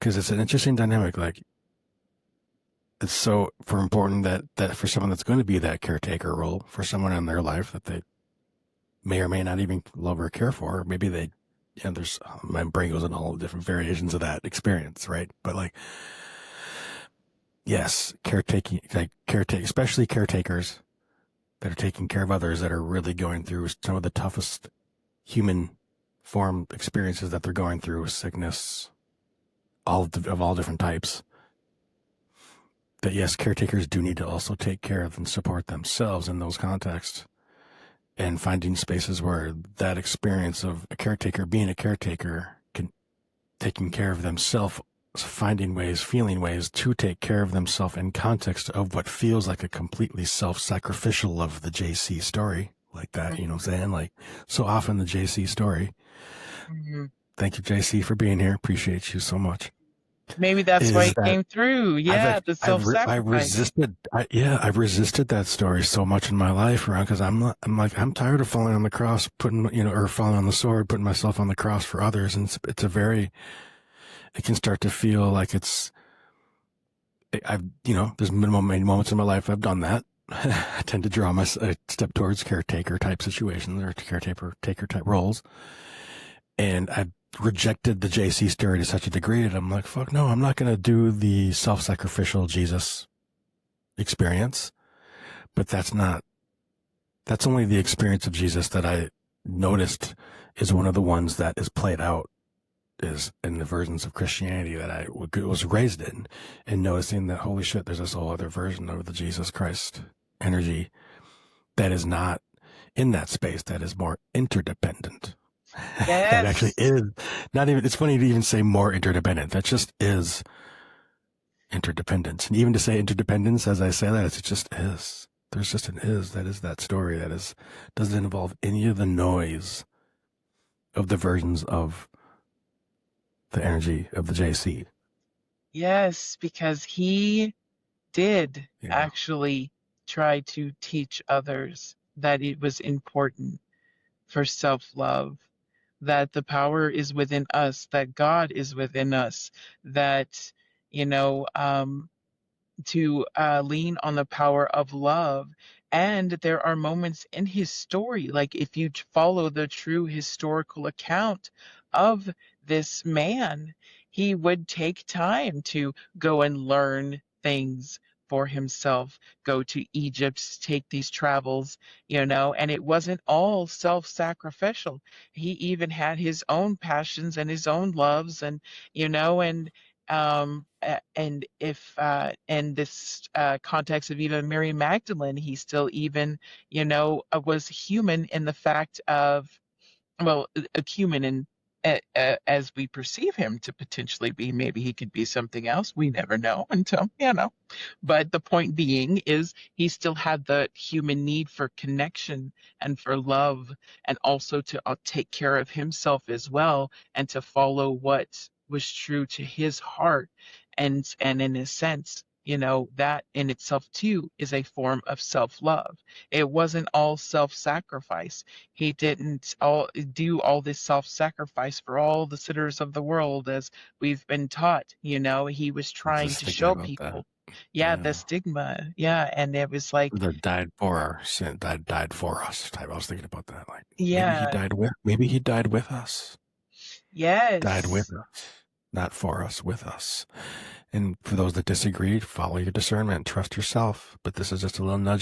because it's an interesting dynamic. Like, it's so for important that for someone that's going to be that caretaker role for someone in their life that they may or may not even love or care for. Maybe they, there's my brain goes in all the different variations of that experience, right? But like, yes, caretaking, like especially caretakers that are taking care of others that are really going through some of the toughest human form experiences that they're going through, sickness, of all different types. That yes, caretakers do need to also take care of and support themselves in those contexts, and finding spaces where that experience of a caretaker being a caretaker can taking care of themselves, finding ways, feeling ways to take care of themselves in context of what feels like a completely self-sacrificial of the JC story, like that, you know what I'm saying? Like, so often the JC story, Mm-hmm. thank you, JC, for being here. Appreciate you so much. Maybe that's why Is it that came through. Yeah, the I've self-sacrifice. resisted, I've resisted that story so much in my life around because I'm tired of falling on the cross, or falling on the sword, putting myself on the cross for others. And it's a very, it can start to feel like there's many moments in my life I've done that. I tend to draw a step towards caretaker type situations or taker type roles. And I've rejected the JC story to such a degree that I'm like, fuck no, I'm not going to do the self-sacrificial Jesus experience. But that's only the experience of Jesus that I noticed is one of the ones that is played out is in the versions of Christianity that I was raised in, and noticing that, holy shit, there's this whole other version of the Jesus Christ energy that is not in that space, that is more interdependent. That actually Yes. is not even, it's funny to even say more interdependent. That just is interdependence. And even to say interdependence, as I say that, it just is. There's just an is, that is that story that is, doesn't involve any of the noise of the versions of the energy of the JC. Yes, because he did Yeah. actually try to teach others that it was important for self-love, that the power is within us, that God is within us, that, you know, to lean on the power of love. And there are moments in his story, like if you follow the true historical account of this man, he would take time to go and learn things for himself, go to Egypt, take these travels, and it wasn't all self sacrificial. He even had his own passions and his own loves, and and if in this context of even Mary Magdalene, he still even was human in the fact of, well, a human in as we perceive him to potentially be. Maybe he could be something else, we never know until, but the point being is he still had the human need for connection and for love, and also to take care of himself as well, and to follow what was true to his heart. And in a sense, that in itself too is a form of self-love. It wasn't all self-sacrifice. He didn't all do all this self-sacrifice for all the sinners of the world, as we've been taught. He was There's a trying to stigma show about that. people, yeah, the Yeah. stigma, yeah, and it was like, That died for our sin, died for us type. I was thinking about that. Like yeah, maybe he died with us. Died with yes. us. Not for us, with us. And for those that disagree, follow your discernment, trust yourself. But this is just a little nudge